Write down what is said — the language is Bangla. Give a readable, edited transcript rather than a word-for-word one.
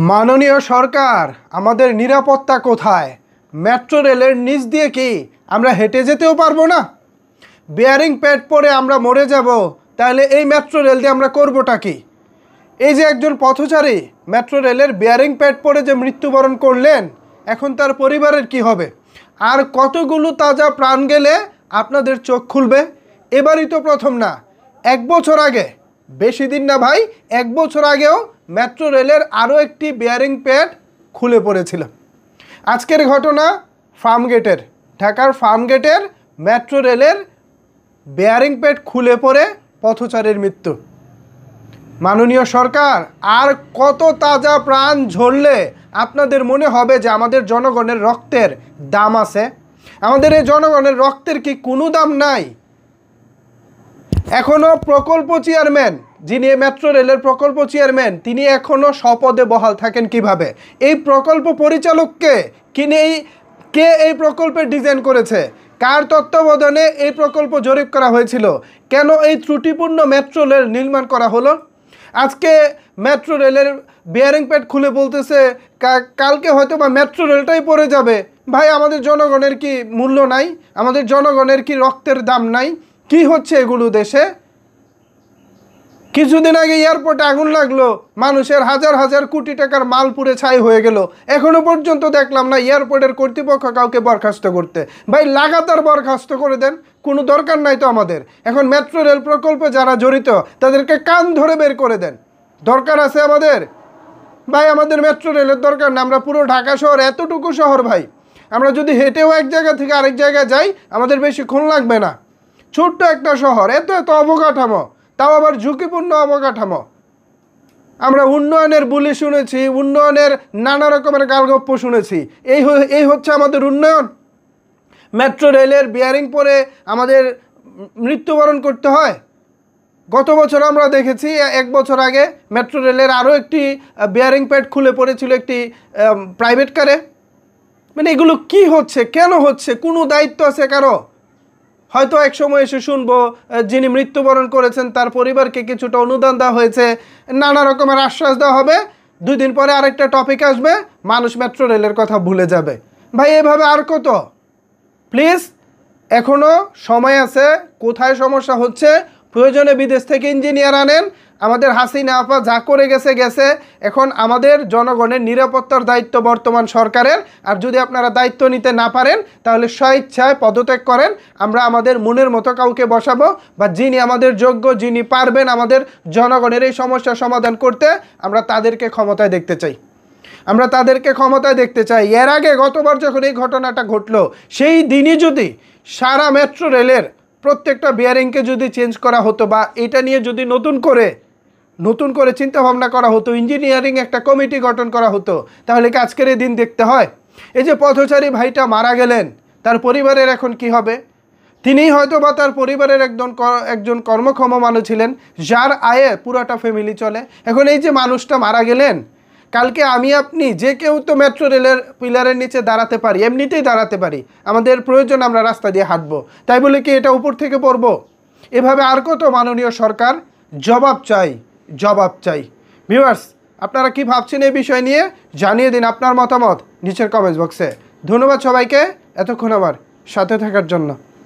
মাননীয় সরকার, আমাদের নিরাপত্তা কোথায়? মেট্রো রেলের নিচ দিয়ে কি আমরা হেঁটে যেতেও পারবো না? বেয়ারিং প্যাড পরে আমরা মরে যাব, তাহলে এই মেট্রো রেল দিয়ে আমরা করবোটা কি? এই যে একজন পথচারী মেট্রো রেলের বেয়ারিং প্যাড পরে যে মৃত্যুবরণ করলেন, এখন তার পরিবারের কি হবে? আর কতগুলো তাজা প্রাণ গেলে আপনাদের চোখ খুলবে? এবারই তো প্রথম না, 1 বছর আগে, বেশি দিন না ভাই, 1 বছর আগেও মেট্রো রেলের আরও একটি বেয়ারিং প্যাড খুলে পড়েছিল। আজকের ঘটনা ফার্মগেটের, ঢাকার ফার্মগেটের মেট্রো রেলের বেয়ারিং প্যাড খুলে পড়ে পথচারীর মৃত্যু। মাননীয় সরকার, আর কত তাজা প্রাণ ঝরলে আপনাদের মনে হবে যে আমাদের জনগণের রক্তের দাম আছে? আমাদের এই জনগণের রক্তের কি কোনো দাম নাই? এখনও প্রকল্প চেয়ারম্যান, যিনি মেট্রো রেলের প্রকল্প চেয়ারম্যান, তিনি এখনও স্বপদে বহাল থাকেন কিভাবে? এই প্রকল্প পরিচালককে কে এই প্রকল্পের ডিজাইন করেছে? কার তত্ত্বাবধানে এই প্রকল্প জরিপ করা হয়েছিল? কেন এই ত্রুটিপূর্ণ মেট্রো রেল নির্মাণ করা হলো? আজকে মেট্রো রেলের বেয়ারিং প্যাড খুলে বলতেছে কালকে হয়তো বা মেট্রো রেলটাই পড়ে যাবে। ভাই, আমাদের জনগণের কি মূল্য নাই? আমাদের জনগণের কি রক্তের দাম নাই? কি হচ্ছে এগুলো দেশে? কিছুদিন আগে এয়ারপোর্টে আগুন লাগলো, মানুষের হাজার হাজার কোটি টাকার মাল পুড়ে ছাই হয়ে গেল। এখনো পর্যন্ত দেখলাম না এয়ারপোর্টের কর্তৃপক্ষ কাউকে বরখাস্ত করতে। ভাই, লাগাতার বরখাস্ত করে দেন, কোনো দরকার নাই তো আমাদের। এখন মেট্রো রেল প্রকল্পে যারা জড়িত তাদেরকে কান ধরে বের করে দেন। দরকার আছে আমাদের? ভাই, আমাদের মেট্রো রেলের দরকার না। আমরা পুরো ঢাকা শহর, এতটুকু শহর ভাই, আমরা যদি হেঁটেও এক জায়গা থেকে আরেক জায়গায় যাই আমাদের বেশিক্ষণ লাগবে না। ছোট্ট একটা শহর, এত অবকাঠামো, তাও আবার ঝুঁকিপূর্ণ অবকাঠামো। আমরা উন্নয়নের বুলি শুনেছি, উন্নয়নের নানা রকমের গালগপ্প শুনেছি। এই হচ্ছে আমাদের উন্নয়ন? মেট্রো রেলের বেয়ারিং পরে আমাদের মৃত্যুবরণ করতে হয়? গত বছর আমরা দেখেছি, 1 বছর আগে মেট্রো রেলের আরও একটি বেয়ারিং প্যাড খুলে পড়েছিল একটি প্রাইভেট কারে। মানে এগুলো কি হচ্ছে, কেন হচ্ছে? কোনো দায়িত্ব আছে কারো? হয়তো এক সময় এসে শুনবো যিনি মৃত্যুবরণ করেছেন তার পরিবারকে কিছুটা অনুদান দেওয়া হয়েছে, নানা রকমের আশ্বাস দেওয়া হবে। 2 দিন পরে আরেকটা টপিক আসবে, মানুষ মেট্রো রেলের কথা ভুলে যাবে। ভাই, এভাবে আর কত? প্লিজ, এখনও সময় আছে। কোথায় সমস্যা হচ্ছে? প্রয়োজনে বিদেশ থেকে ইঞ্জিনিয়ার আনেন। আমাদের হাসিনা আপা যা করে গেছে। এখন আমাদের জনগণের নিরাপত্তার দায়িত্ব বর্তমান সরকারের। আর যদি আপনারা দায়িত্ব নিতে না পারেন তাহলে স্বেচ্ছায় পদত্যাগ করেন। আমরা আমাদের মনের মতো কাউকে বসাবো, বা যিনি আমাদের যোগ্য, যিনি পারবেন আমাদের জনগণের এই সমস্যার সমাধান করতে, আমরা তাদেরকে ক্ষমতায় দেখতে চাই। এর আগে গতবার যখন এই ঘটনাটা ঘটলো, সেই দিনই যদি সারা মেট্রো রেলের প্রত্যেকটা বেয়ারিংকে যদি চেঞ্জ করা হতো, বা এটা নিয়ে যদি নতুন করে চিন্তা ভাবনা করা হতো, ইঞ্জিনিয়ারিং একটা কমিটি গঠন করা হতো, তাহলে কি আজকের এই দিন দেখতে হয়? এই যে পথচারী ভাইটা মারা গেলেন, তার পরিবারের এখন কি হবে? তিনিই হয়তো বা তার পরিবারের একজন কর্মক্ষম মানুষ ছিলেন, যার আয়ে পুরাটা ফ্যামিলি চলে। এখন এই যে মানুষটা মারা গেলেন, কালকে আমি আপনি যে কেউ তো মেট্রো রেলের পিলারের নিচে দাঁড়াতে পারি, এমনিতেই দাঁড়াতে পারি। আমাদের প্রয়োজন আমরা রাস্তা দিয়ে হাঁটবো, তাই বলে কি এটা উপর থেকে পড়বো? এভাবে আর কত? মাননীয় সরকার, জবাব চাই। ভিউয়ার্স, আপনারা কি ভাবছেন এই বিষয় নিয়ে? জানিয়ে দিন আপনার মতামত নিচের কমেন্ট বক্সে। ধন্যবাদ সবাইকে এতক্ষণ আমার সাথে থাকার জন্য।